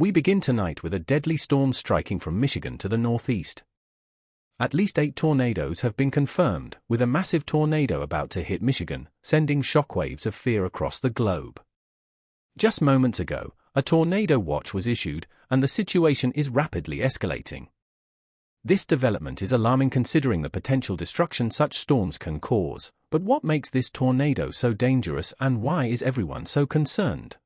We begin tonight with a deadly storm striking from Michigan to the northeast. At least 8 tornadoes have been confirmed, with a massive tornado about to hit Michigan, sending shockwaves of fear across the globe. Just moments ago, a tornado watch was issued, and the situation is rapidly escalating. This development is alarming considering the potential destruction such storms can cause, but what makes this tornado so dangerous and why is everyone so concerned?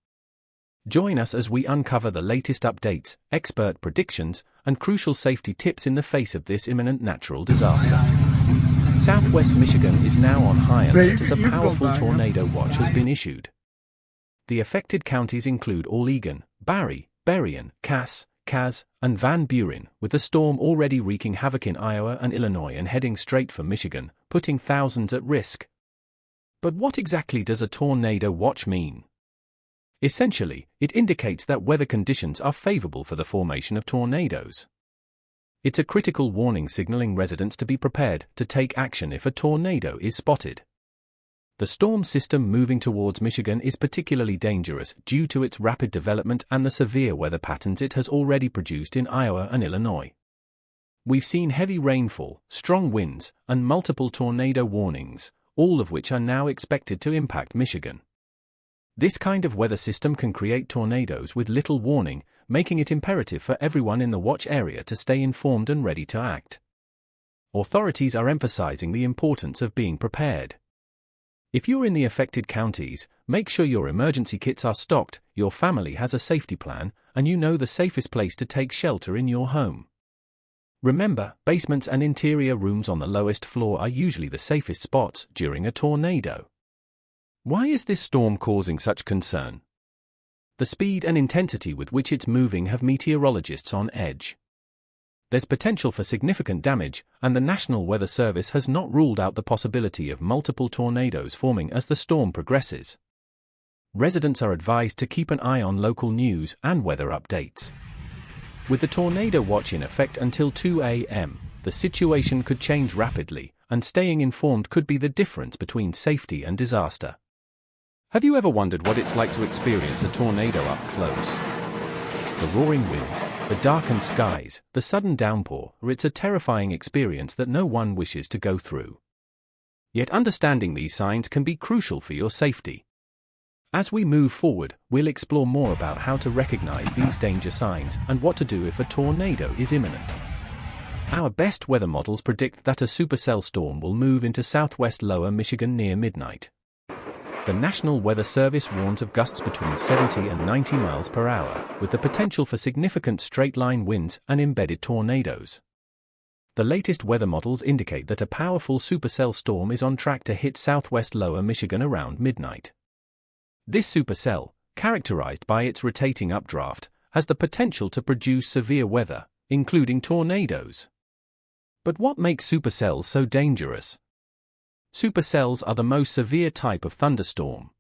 Join us as we uncover the latest updates, expert predictions, and crucial safety tips in the face of this imminent natural disaster. Southwest Michigan is now on high alert as a powerful tornado watch has been issued. The affected counties include Allegan, Barry, Berrien, Cass, Kaz, and Van Buren, with the storm already wreaking havoc in Iowa and Illinois and heading straight for Michigan, putting thousands at risk. But what exactly does a tornado watch mean? Essentially, it indicates that weather conditions are favorable for the formation of tornadoes. It's a critical warning signaling residents to be prepared to take action if a tornado is spotted. The storm system moving towards Michigan is particularly dangerous due to its rapid development and the severe weather patterns it has already produced in Iowa and Illinois. We've seen heavy rainfall, strong winds, and multiple tornado warnings, all of which are now expected to impact Michigan. This kind of weather system can create tornadoes with little warning, making it imperative for everyone in the watch area to stay informed and ready to act. Authorities are emphasizing the importance of being prepared. If you're in the affected counties, make sure your emergency kits are stocked, your family has a safety plan, and you know the safest place to take shelter in your home. Remember, basements and interior rooms on the lowest floor are usually the safest spots during a tornado. Why is this storm causing such concern? The speed and intensity with which it's moving have meteorologists on edge. There's potential for significant damage, and the National Weather Service has not ruled out the possibility of multiple tornadoes forming as the storm progresses. Residents are advised to keep an eye on local news and weather updates. With the tornado watch in effect until 2 a.m., the situation could change rapidly, and staying informed could be the difference between safety and disaster. Have you ever wondered what it's like to experience a tornado up close? The roaring winds, the darkened skies, the sudden downpour, it's a terrifying experience that no one wishes to go through. Yet understanding these signs can be crucial for your safety. As we move forward, we'll explore more about how to recognize these danger signs and what to do if a tornado is imminent. Our best weather models predict that a supercell storm will move into southwest lower Michigan near midnight. The National Weather Service warns of gusts between 70 and 90 miles per hour, with the potential for significant straight-line winds and embedded tornadoes. The latest weather models indicate that a powerful supercell storm is on track to hit southwest lower Michigan around midnight. This supercell, characterized by its rotating updraft, has the potential to produce severe weather, including tornadoes. But what makes supercells so dangerous? Supercells are the most severe type of thunderstorm.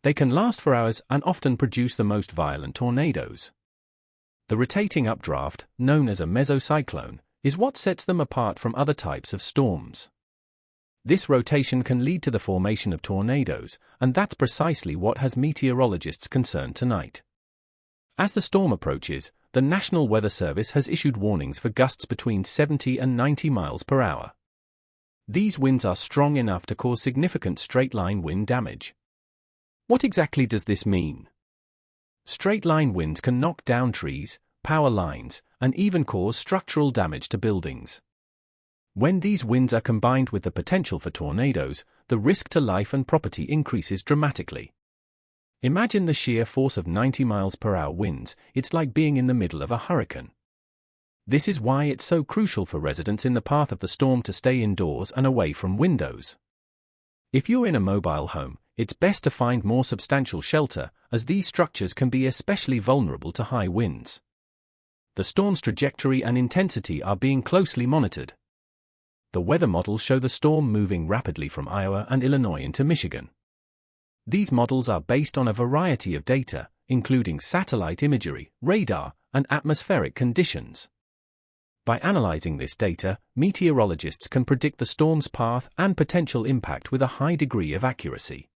They can last for hours and often produce the most violent tornadoes. The rotating updraft, known as a mesocyclone, is what sets them apart from other types of storms. This rotation can lead to the formation of tornadoes, and that's precisely what has meteorologists concerned tonight. As the storm approaches, the National Weather Service has issued warnings for gusts between 70 and 90 miles per hour. These winds are strong enough to cause significant straight-line wind damage. What exactly does this mean? Straight-line winds can knock down trees, power lines, and even cause structural damage to buildings. When these winds are combined with the potential for tornadoes, the risk to life and property increases dramatically. Imagine the sheer force of 90 miles per hour winds. It's like being in the middle of a hurricane. This is why it's so crucial for residents in the path of the storm to stay indoors and away from windows. If you're in a mobile home, it's best to find more substantial shelter, as these structures can be especially vulnerable to high winds. The storm's trajectory and intensity are being closely monitored. The weather models show the storm moving rapidly from Iowa and Illinois into Michigan. These models are based on a variety of data, including satellite imagery, radar, and atmospheric conditions. By analyzing this data, meteorologists can predict the storm's path and potential impact with a high degree of accuracy.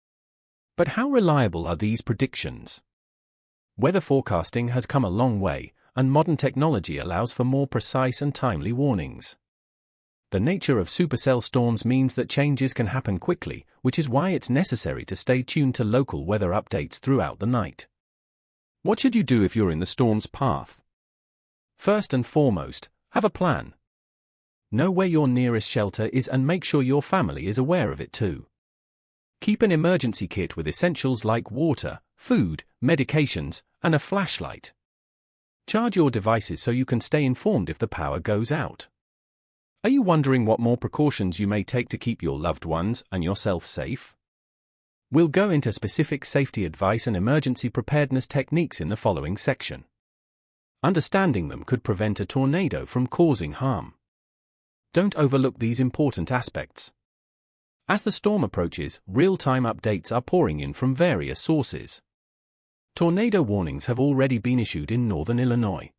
But how reliable are these predictions? Weather forecasting has come a long way, and modern technology allows for more precise and timely warnings. The nature of supercell storms means that changes can happen quickly, which is why it's necessary to stay tuned to local weather updates throughout the night. What should you do if you're in the storm's path? First and foremost, have a plan. Know where your nearest shelter is and make sure your family is aware of it too. Keep an emergency kit with essentials like water, food, medications, and a flashlight. Charge your devices so you can stay informed if the power goes out. Are you wondering what more precautions you may take to keep your loved ones and yourself safe? We'll go into specific safety advice and emergency preparedness techniques in the following section. Understanding them could prevent a tornado from causing harm. Don't overlook these important aspects. As the storm approaches, real-time updates are pouring in from various sources. Tornado warnings have already been issued in northern Illinois.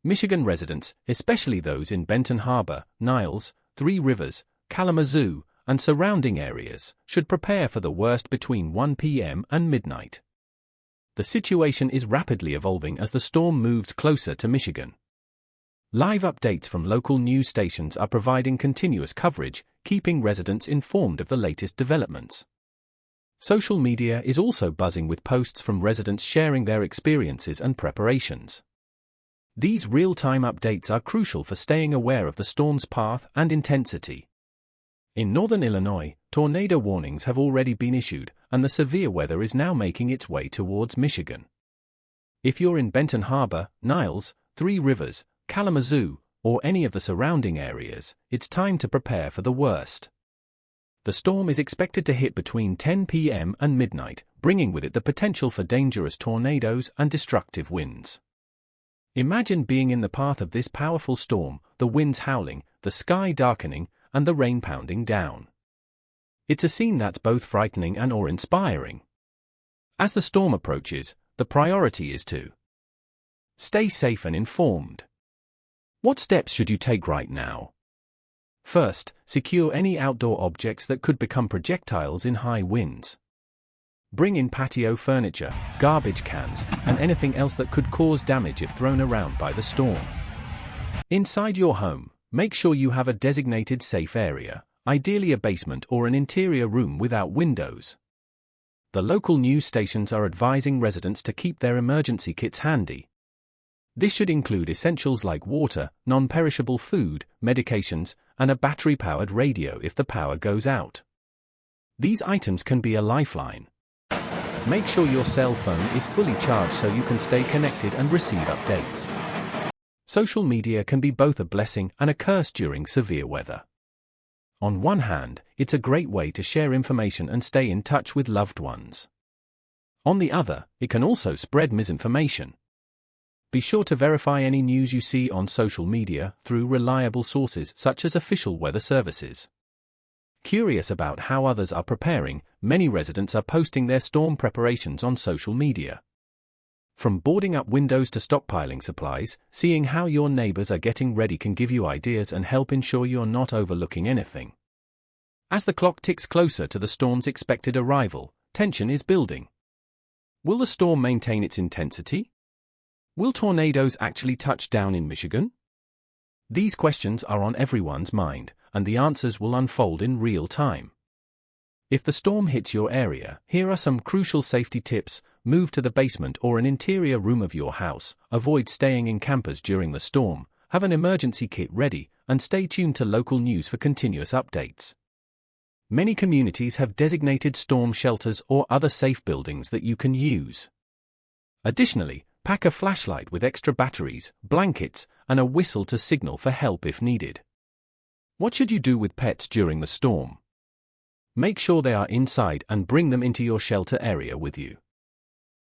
Michigan residents, especially those in Benton Harbor, Niles, Three Rivers, Kalamazoo, and surrounding areas, should prepare for the worst between 1 p.m. and midnight. The situation is rapidly evolving as the storm moves closer to Michigan. Live updates from local news stations are providing continuous coverage, keeping residents informed of the latest developments. Social media is also buzzing with posts from residents sharing their experiences and preparations. These real-time updates are crucial for staying aware of the storm's path and intensity. In northern Illinois, tornado warnings have already been issued, and the severe weather is now making its way towards Michigan. If you're in Benton Harbor, Niles, Three Rivers, Kalamazoo, or any of the surrounding areas, it's time to prepare for the worst. The storm is expected to hit between 10 p.m. and midnight, bringing with it the potential for dangerous tornadoes and destructive winds. Imagine being in the path of this powerful storm, the winds howling, the sky darkening, and the rain pounding down. It's a scene that's both frightening and awe-inspiring. As the storm approaches, the priority is to stay safe and informed. What steps should you take right now? First, secure any outdoor objects that could become projectiles in high winds. Bring in patio furniture, garbage cans, and anything else that could cause damage if thrown around by the storm. Inside your home, make sure you have a designated safe area, ideally a basement or an interior room without windows. The local news stations are advising residents to keep their emergency kits handy. This should include essentials like water, non-perishable food, medications, and a battery-powered radio if the power goes out. These items can be a lifeline. Make sure your cell phone is fully charged so you can stay connected and receive updates. Social media can be both a blessing and a curse during severe weather. On one hand, it's a great way to share information and stay in touch with loved ones. On the other, it can also spread misinformation. Be sure to verify any news you see on social media through reliable sources such as official weather services. Curious about how others are preparing, many residents are posting their storm preparations on social media. From boarding up windows to stockpiling supplies, seeing how your neighbors are getting ready can give you ideas and help ensure you're not overlooking anything. As the clock ticks closer to the storm's expected arrival, tension is building. Will the storm maintain its intensity? Will tornadoes actually touch down in Michigan? These questions are on everyone's mind, and the answers will unfold in real time. If the storm hits your area, here are some crucial safety tips. Move to the basement or an interior room of your house, avoid staying in campers during the storm, have an emergency kit ready, and stay tuned to local news for continuous updates. Many communities have designated storm shelters or other safe buildings that you can use. Additionally, pack a flashlight with extra batteries, blankets, and a whistle to signal for help if needed. What should you do with pets during the storm? Make sure they are inside and bring them into your shelter area with you.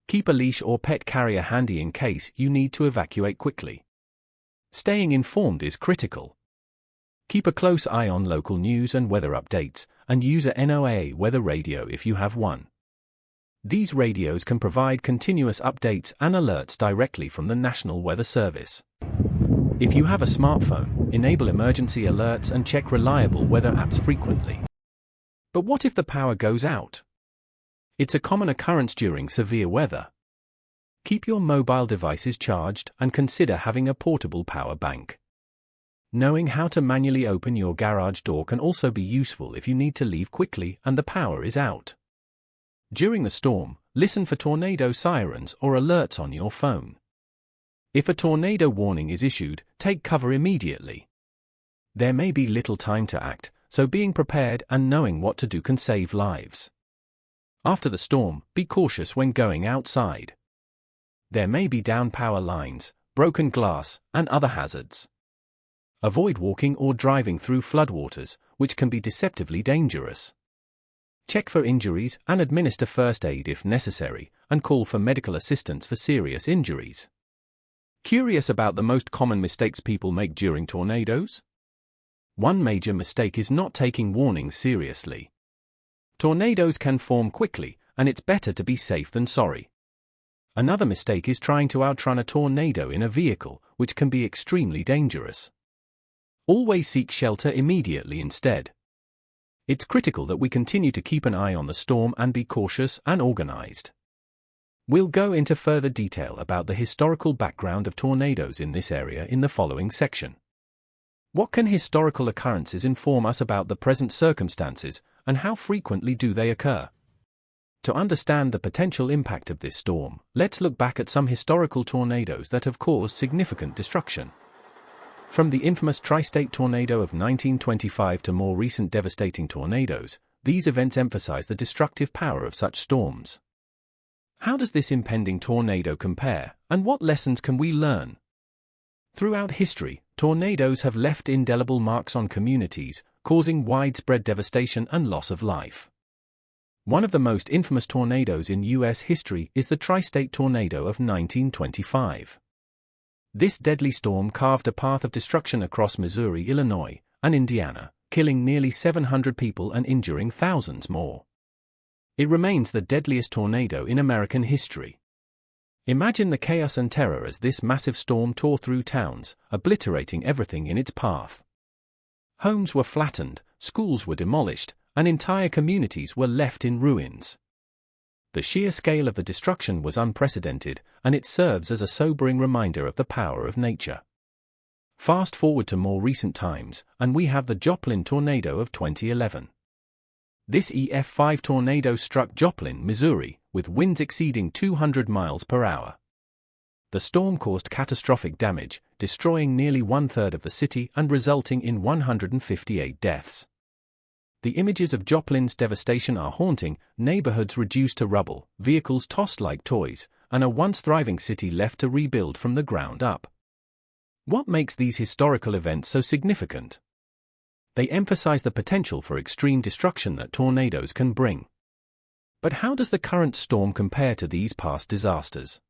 Keep a leash or pet carrier handy in case you need to evacuate quickly. Staying informed is critical. Keep a close eye on local news and weather updates, and use a NOAA weather radio if you have one. These radios can provide continuous updates and alerts directly from the National Weather Service. If you have a smartphone, enable emergency alerts and check reliable weather apps frequently. But what if the power goes out? It's a common occurrence during severe weather. Keep your mobile devices charged and consider having a portable power bank. Knowing how to manually open your garage door can also be useful if you need to leave quickly and the power is out. During the storm, listen for tornado sirens or alerts on your phone. If a tornado warning is issued, take cover immediately. There may be little time to act, so being prepared and knowing what to do can save lives. After the storm, be cautious when going outside. There may be down power lines, broken glass, and other hazards. Avoid walking or driving through floodwaters, which can be deceptively dangerous. Check for injuries and administer first aid if necessary, and call for medical assistance for serious injuries. Curious about the most common mistakes people make during tornadoes? One major mistake is not taking warnings seriously. Tornadoes can form quickly, and it's better to be safe than sorry. Another mistake is trying to outrun a tornado in a vehicle, which can be extremely dangerous. Always seek shelter immediately instead. It's critical that we continue to keep an eye on the storm and be cautious and organized. We'll go into further detail about the historical background of tornadoes in this area in the following section. What can historical occurrences inform us about the present circumstances, and how frequently do they occur? To understand the potential impact of this storm, let's look back at some historical tornadoes that have caused significant destruction. From the infamous tri-state tornado of 1925 to more recent devastating tornadoes, these events emphasize the destructive power of such storms. How does this impending tornado compare, and what lessons can we learn? Throughout history, tornadoes have left indelible marks on communities, causing widespread devastation and loss of life. One of the most infamous tornadoes in U.S. history is the tri-state tornado of 1925. This deadly storm carved a path of destruction across Missouri, Illinois, and Indiana, killing nearly 700 people and injuring thousands more. It remains the deadliest tornado in American history. Imagine the chaos and terror as this massive storm tore through towns, obliterating everything in its path. Homes were flattened, schools were demolished, and entire communities were left in ruins. The sheer scale of the destruction was unprecedented, and it serves as a sobering reminder of the power of nature. Fast forward to more recent times, and we have the Joplin tornado of 2011. This EF5 tornado struck Joplin, Missouri, with winds exceeding 200 miles per hour. The storm caused catastrophic damage, destroying nearly one-third of the city and resulting in 158 deaths. The images of Joplin's devastation are haunting: neighborhoods reduced to rubble, vehicles tossed like toys, and a once thriving city left to rebuild from the ground up. What makes these historical events so significant? They emphasize the potential for extreme destruction that tornadoes can bring. But how does the current storm compare to these past disasters?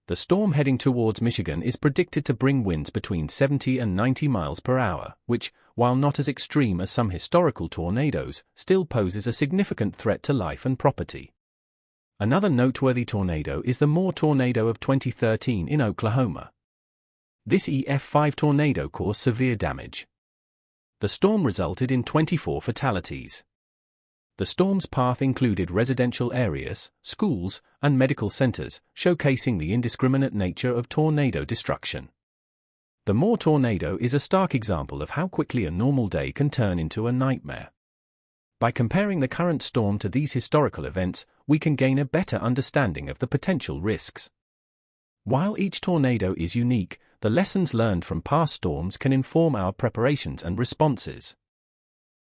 The storm heading towards Michigan is predicted to bring winds between 70 and 90 miles per hour, which, while not as extreme as some historical tornadoes, still poses a significant threat to life and property. Another noteworthy tornado is the Moore tornado of 2013 in Oklahoma. This EF5 tornado caused severe damage. The storm resulted in 24 fatalities. The storm's path included residential areas, schools, and medical centers, showcasing the indiscriminate nature of tornado destruction. The Moore tornado is a stark example of how quickly a normal day can turn into a nightmare. By comparing the current storm to these historical events, we can gain a better understanding of the potential risks. While each tornado is unique, the lessons learned from past storms can inform our preparations and responses.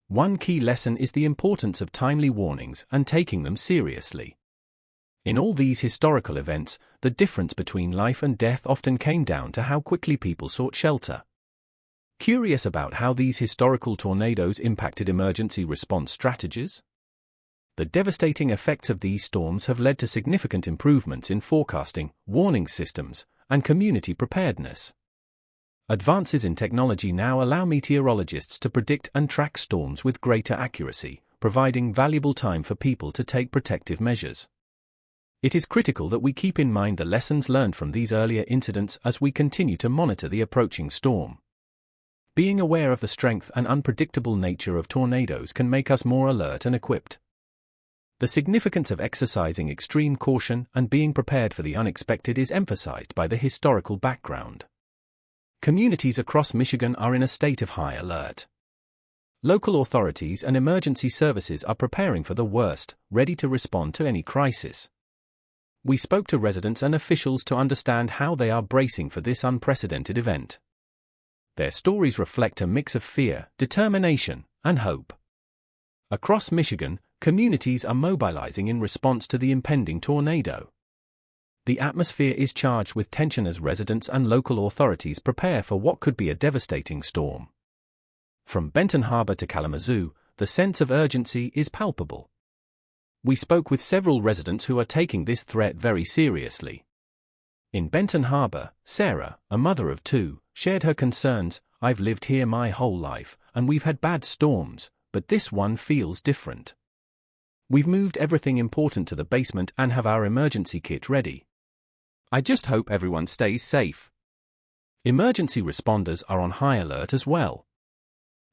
One key lesson is the importance of timely warnings and taking them seriously. In all these historical events, the difference between life and death often came down to how quickly people sought shelter. Curious about how these historical tornadoes impacted emergency response strategies? The devastating effects of these storms have led to significant improvements in forecasting, warning systems, and community preparedness. Advances in technology now allow meteorologists to predict and track storms with greater accuracy, providing valuable time for people to take protective measures. It is critical that we keep in mind the lessons learned from these earlier incidents as we continue to monitor the approaching storm. Being aware of the strength and unpredictable nature of tornadoes can make us more alert and equipped. The significance of exercising extreme caution and being prepared for the unexpected is emphasized by the historical background. Communities across Michigan are in a state of high alert. Local authorities and emergency services are preparing for the worst, ready to respond to any crisis. We spoke to residents and officials to understand how they are bracing for this unprecedented event. Their stories reflect a mix of fear, determination, and hope. Across Michigan, communities are mobilizing in response to the impending tornado. The atmosphere is charged with tension as residents and local authorities prepare for what could be a devastating storm. From Benton Harbor to Kalamazoo, the sense of urgency is palpable. We spoke with several residents who are taking this threat very seriously. In Benton Harbor, Sarah, a mother of two, shared her concerns. "I've lived here my whole life, and we've had bad storms, but this one feels different. We've moved everything important to the basement and have our emergency kit ready. I just hope everyone stays safe." Emergency responders are on high alert as well.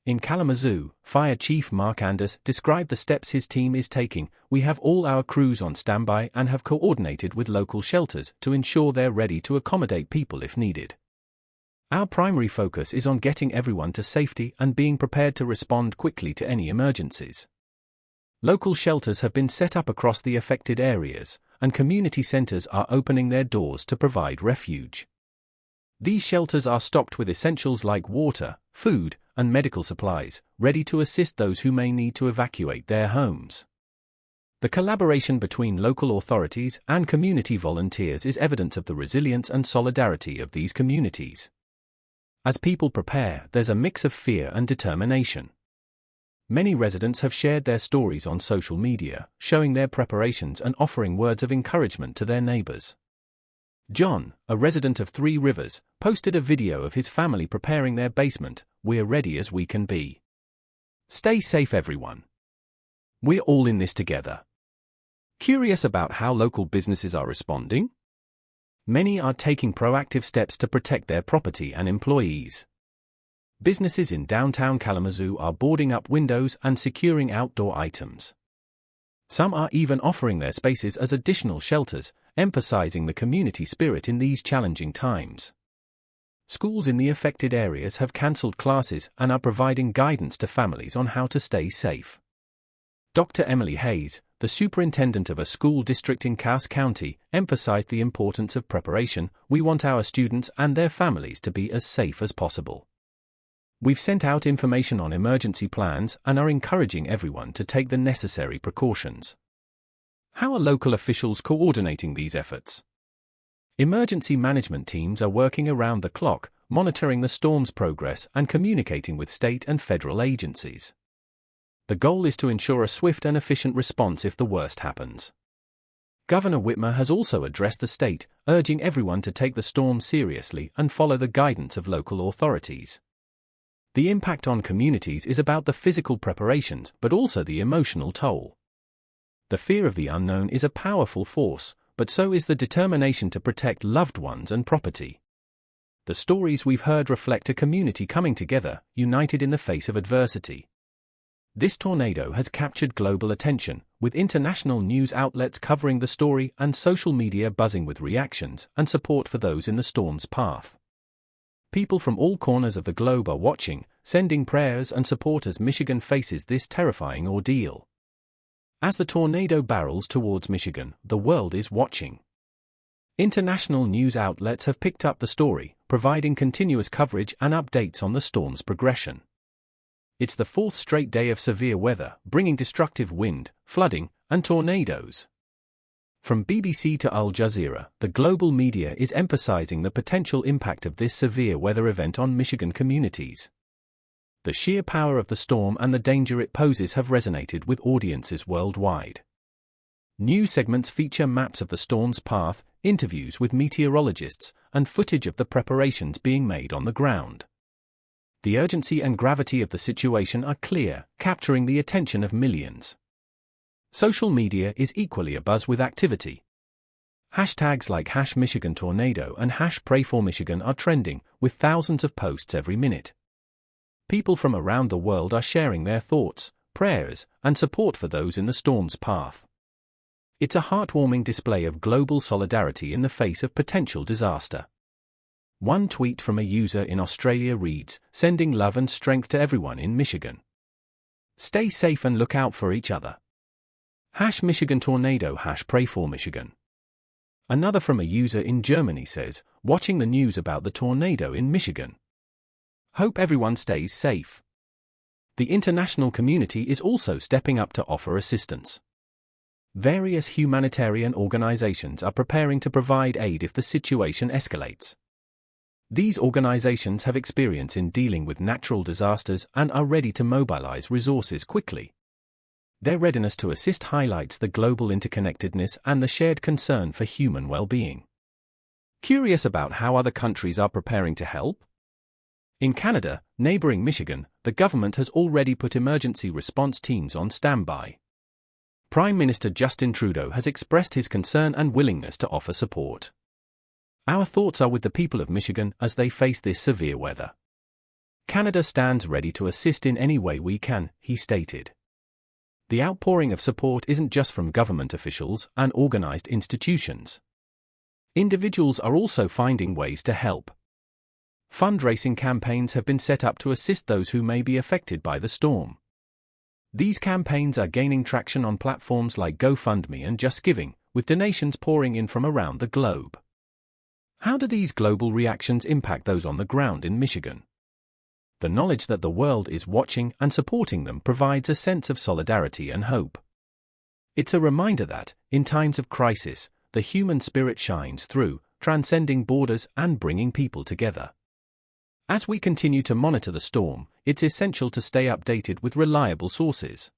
In Kalamazoo, Fire Chief Mark Anders described the steps his team is taking. "We have all our crews on standby and have coordinated with local shelters to ensure they're ready to accommodate people if needed. Our primary focus is on getting everyone to safety and being prepared to respond quickly to any emergencies." Local shelters have been set up across the affected areas, and community centers are opening their doors to provide refuge. These shelters are stocked with essentials like water, food, and medical supplies, ready to assist those who may need to evacuate their homes. The collaboration between local authorities and community volunteers is evidence of the resilience and solidarity of these communities. As people prepare, there's a mix of fear and determination. Many residents have shared their stories on social media, showing their preparations and offering words of encouragement to their neighbors. John, a resident of Three Rivers, posted a video of his family preparing their basement. "We're ready as we can be. Stay safe, everyone. We're all in this together." Curious about how local businesses are responding? Many are taking proactive steps to protect their property and employees. Businesses in downtown Kalamazoo are boarding up windows and securing outdoor items. Some are even offering their spaces as additional shelters, emphasizing the community spirit in these challenging times. Schools in the affected areas have cancelled classes and are providing guidance to families on how to stay safe. Dr. Emily Hayes, the superintendent of a school district in Cass County, emphasized the importance of preparation. "We want our students and their families to be as safe as possible. We've sent out information on emergency plans and are encouraging everyone to take the necessary precautions." How are local officials coordinating these efforts? Emergency management teams are working around the clock, monitoring the storm's progress and communicating with state and federal agencies. The goal is to ensure a swift and efficient response if the worst happens. Governor Whitmer has also addressed the state, urging everyone to take the storm seriously and follow the guidance of local authorities. The impact on communities is about the physical preparations but also the emotional toll. The fear of the unknown is a powerful force, but so is the determination to protect loved ones and property. The stories we've heard reflect a community coming together, united in the face of adversity. This tornado has captured global attention, with international news outlets covering the story and social media buzzing with reactions and support for those in the storm's path. People from all corners of the globe are watching, sending prayers and support as Michigan faces this terrifying ordeal. As the tornado barrels towards Michigan, the world is watching. International news outlets have picked up the story, providing continuous coverage and updates on the storm's progression. It's the fourth straight day of severe weather, bringing destructive wind, flooding, and tornadoes. From BBC to Al Jazeera, the global media is emphasizing the potential impact of this severe weather event on Michigan communities. The sheer power of the storm and the danger it poses have resonated with audiences worldwide. News segments feature maps of the storm's path, interviews with meteorologists, and footage of the preparations being made on the ground. The urgency and gravity of the situation are clear, capturing the attention of millions. Social media is equally abuzz with activity. Hashtags like #MichiganTornado and #PrayForMichigan are trending, with thousands of posts every minute. People from around the world are sharing their thoughts, prayers, and support for those in the storm's path. It's a heartwarming display of global solidarity in the face of potential disaster. One tweet from a user in Australia reads, "Sending love and strength to everyone in Michigan. Stay safe and look out for each other. #Michigan tornado #pray for Michigan." Another from a user in Germany says, "Watching the news about the tornado in Michigan. Hope everyone stays safe." The international community is also stepping up to offer assistance. Various humanitarian organizations are preparing to provide aid if the situation escalates. These organizations have experience in dealing with natural disasters and are ready to mobilize resources quickly. Their readiness to assist highlights the global interconnectedness and the shared concern for human well-being. Curious about how other countries are preparing to help? In Canada, neighboring Michigan, the government has already put emergency response teams on standby. Prime Minister Justin Trudeau has expressed his concern and willingness to offer support. "Our thoughts are with the people of Michigan as they face this severe weather. Canada stands ready to assist in any way we can," he stated. The outpouring of support isn't just from government officials and organized institutions. Individuals are also finding ways to help. Fundraising campaigns have been set up to assist those who may be affected by the storm. These campaigns are gaining traction on platforms like GoFundMe and JustGiving, with donations pouring in from around the globe. How do these global reactions impact those on the ground in Michigan? The knowledge that the world is watching and supporting them provides a sense of solidarity and hope. It's a reminder that, in times of crisis, the human spirit shines through, transcending borders and bringing people together. As we continue to monitor the storm, it's essential to stay updated with reliable sources.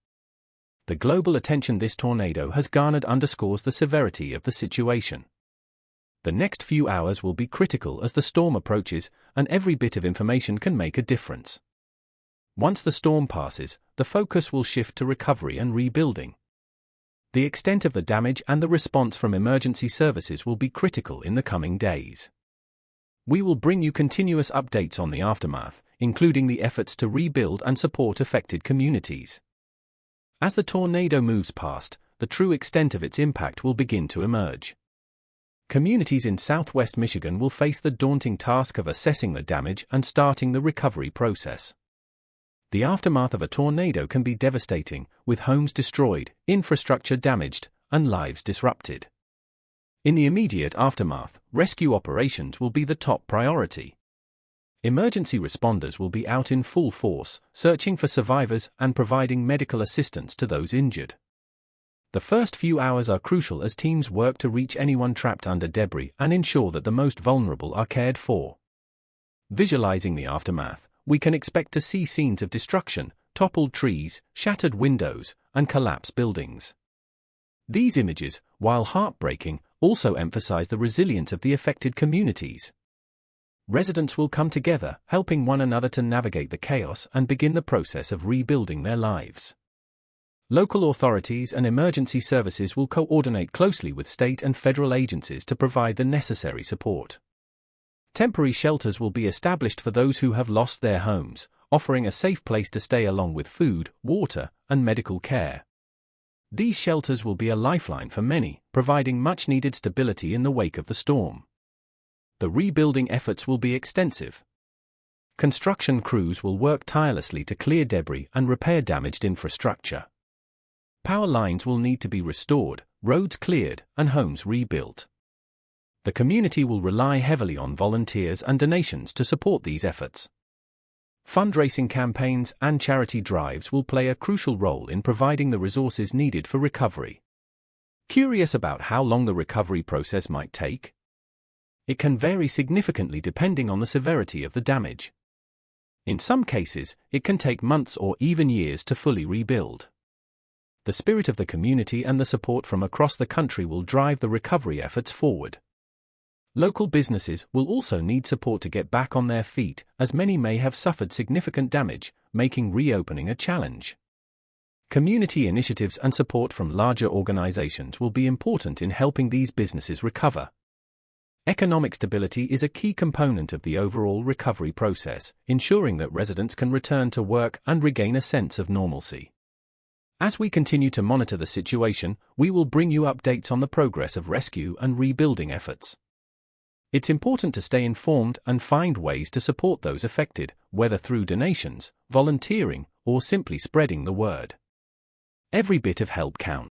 The global attention this tornado has garnered underscores the severity of the situation. The next few hours will be critical as the storm approaches, and every bit of information can make a difference. Once the storm passes, the focus will shift to recovery and rebuilding. The extent of the damage and the response from emergency services will be critical in the coming days. We will bring you continuous updates on the aftermath, including the efforts to rebuild and support affected communities. As the tornado moves past, the true extent of its impact will begin to emerge. Communities in southwest Michigan will face the daunting task of assessing the damage and starting the recovery process. The aftermath of a tornado can be devastating, with homes destroyed, infrastructure damaged, and lives disrupted. In the immediate aftermath, rescue operations will be the top priority. Emergency responders will be out in full force, searching for survivors and providing medical assistance to those injured. The first few hours are crucial as teams work to reach anyone trapped under debris and ensure that the most vulnerable are cared for. Visualizing the aftermath, we can expect to see scenes of destruction, toppled trees, shattered windows, and collapsed buildings. These images, while heartbreaking, also emphasize the resilience of the affected communities. Residents will come together, helping one another to navigate the chaos and begin the process of rebuilding their lives. Local authorities and emergency services will coordinate closely with state and federal agencies to provide the necessary support. Temporary shelters will be established for those who have lost their homes, offering a safe place to stay along with food, water, and medical care. These shelters will be a lifeline for many, providing much-needed stability in the wake of the storm. The rebuilding efforts will be extensive. Construction crews will work tirelessly to clear debris and repair damaged infrastructure. Power lines will need to be restored, roads cleared, and homes rebuilt. The community will rely heavily on volunteers and donations to support these efforts. Fundraising campaigns and charity drives will play a crucial role in providing the resources needed for recovery. Curious about how long the recovery process might take? It can vary significantly depending on the severity of the damage. In some cases, it can take months or even years to fully rebuild. The spirit of the community and the support from across the country will drive the recovery efforts forward. Local businesses will also need support to get back on their feet, as many may have suffered significant damage, making reopening a challenge. Community initiatives and support from larger organizations will be important in helping these businesses recover. Economic stability is a key component of the overall recovery process, ensuring that residents can return to work and regain a sense of normalcy. As we continue to monitor the situation, we will bring you updates on the progress of rescue and rebuilding efforts. It's important to stay informed and find ways to support those affected, whether through donations, volunteering, or simply spreading the word. Every bit of help counts.